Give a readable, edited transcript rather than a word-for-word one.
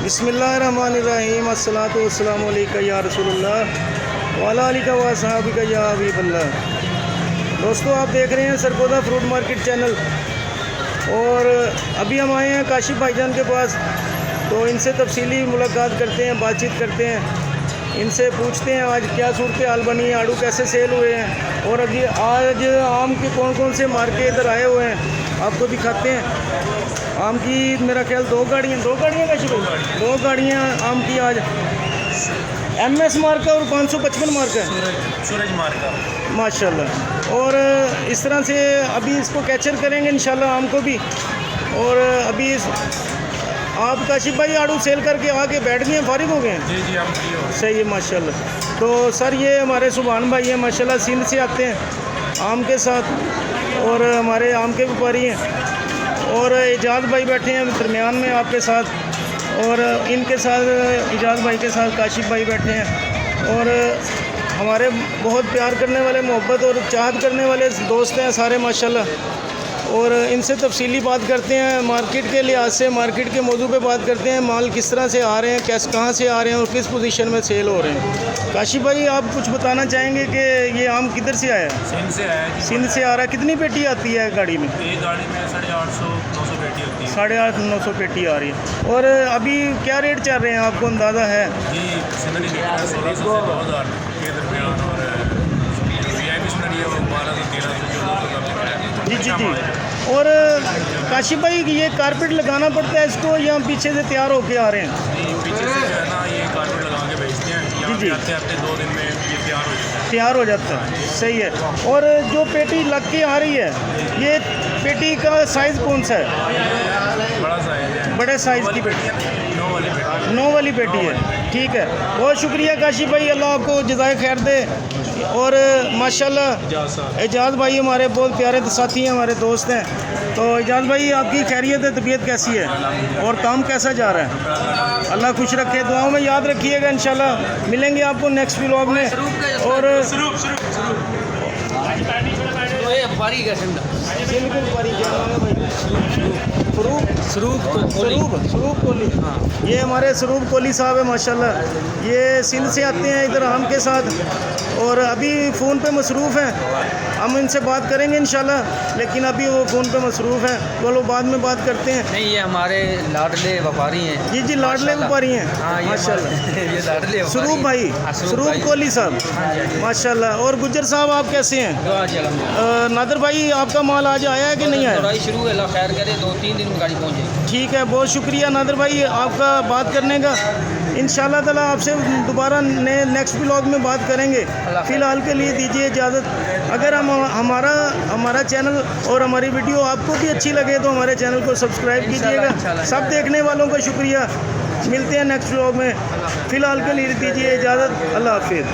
बिस्मिल्लाहिर्रहमानिर्रहीम अस्सलातु वस्सलामु अलैका या रसूलुल्लाह वाला अलिका व सहाबिका या हबीबल्लाह। दोस्तों, आप देख रहे हैं सरगोदा फ्रूट मार्केट चैनल और अभी हम आए हैं काशिफ भाईजान के पास। तो इनसे तफसीली मुलाकात करते हैं, बातचीत करते हैं, इनसे पूछते हैं आज क्या सूरत हाल बनी है, आड़ू कैसे सेल हुए हैं और अभी आज आम के कौन कौन से मार्केट इधर आए हुए हैं आपको दिखाते हैं। आम की मेरा ख्याल दो गाड़ियाँ का शुरू, दो गाड़ियाँ आम की आज MS मार्क का और 555 मार्क है, सूरज मार्क का माशाल्लाह। और इस तरह से अभी इसको कैचर करेंगे इंशाल्लाह आम को भी। और अभी आप काशिफ भाई आड़ू सेल करके आके बैठ गए हैं, फारिग हो गए हैं? जी हम फ्री हो। सही है माशाल्लाह। तो सर ये हमारे सुभान भाई हैं माशाल्लाह, सिंध से आते हैं आम के साथ और हमारे आम के व्यापारी हैं। और इजाज़ भाई बैठे हैं दरमियान में आपके साथ और इनके साथ इजाज़ भाई के साथ काशिफ भाई बैठे हैं। और हमारे बहुत प्यार करने वाले, मोहब्बत और चाहत करने वाले दोस्त हैं सारे माशाल्लाह। और इनसे तफसीली बात करते हैं, मार्केट के लिहाज से मार्केट के मौजू पे बात करते हैं, माल किस तरह से आ रहे हैं, कहाँ से आ रहे हैं और किस पोजीशन में सेल हो रहे हैं। काशिफ भाई आप कुछ बताना चाहेंगे कि ये आम किधर से आया है? सिंध से आया जी। सिंध से आ रहा है। कितनी पेटी आती है गाड़ी में? एक गाड़ी में 850-900 पेटी होती है। 850-900 पेटी आ रही है। और अभी क्या रेट चल रहे हैं आपको अंदाज़ा है? जी सिंधरी 1600 से 2000 के दरमियान और VIP सिंधरी है वो 1200-1300 जी। और काशिफ भाई ये कारपेट लगाना पड़ता है इसको या पीछे से तैयार होके आ रहे हैं? जी पीछे से जो है ना ये कारपेट लगा के भेजते हैं, यहाँ पे आते 2 दिन में ये तैयार हो जाता है। सही है। और जो पेटी लग के आ रही है, ये पेटी का साइज़ कौन सा है? बड़ा साइज है, बड़े साइज़ की पेटी, 9 वाली पेटी है। ठीक है, बहुत शुक्रिया काशिफ भाई, अल्लाह आपको जज़ाए खैर दे। और माशाल्लाह एजाज़ भाई हमारे बहुत प्यारे साथी हैं, हमारे दोस्त हैं। तो एजाज़ भाई आपकी खैरियत है, तबीयत कैसी है और काम कैसा जा रहा है? अल्लाह खुश रखे, दुआओं में याद रखिएगा। इंशाल्लाह मिलेंगे आपको नेक्स्ट व्लॉग में। और स्वरूप कोहली, ये हमारे स्वरूप कोहली साहब है माशाल्लाह। ये सिंध से आते हैं इधर आम के साथ और अभी फ़ोन पे मसरूफ़ हैं। हम इनसे बात करेंगे इंशाल्लाह, लेकिन अभी वो फ़ोन पे मसरूफ़ हैं, बोलो बाद में बात करते हैं। नहीं, ये हमारे लाडले व्यापारी हैं। जी लाडले व्यापारी हैं माशाल्लाह। ये लाडले स्वरूप भाई, स्वरूप कोहली साहब माशाल्लाह। और गुज्जर साहब आप कैसे हैं? नादर भाई आपका माल आज आया है कि नहीं आया? शुरू है, अल्लाह खैर करे, 2-3 दिन में गाड़ी पहुँच जाएगी। ठीक है, बहुत शुक्रिया नादर भाई आपका बात करने का। इंशाल्लाह ताला आपसे दोबारा नेक्स्ट व्लॉग में बात करेंगे। फ़िलहाल के लिए दीजिए इजाज़त। अगर हमारा चैनल और हमारी वीडियो आपको भी अच्छी लगे तो हमारे चैनल को सब्सक्राइब कीजिएगा। सब देखने वालों का शुक्रिया। मिलते हैं नेक्स्ट व्लॉग में। फ़िलहाल के लिए दीजिए इजाज़त। अल्लाह हाफिज़।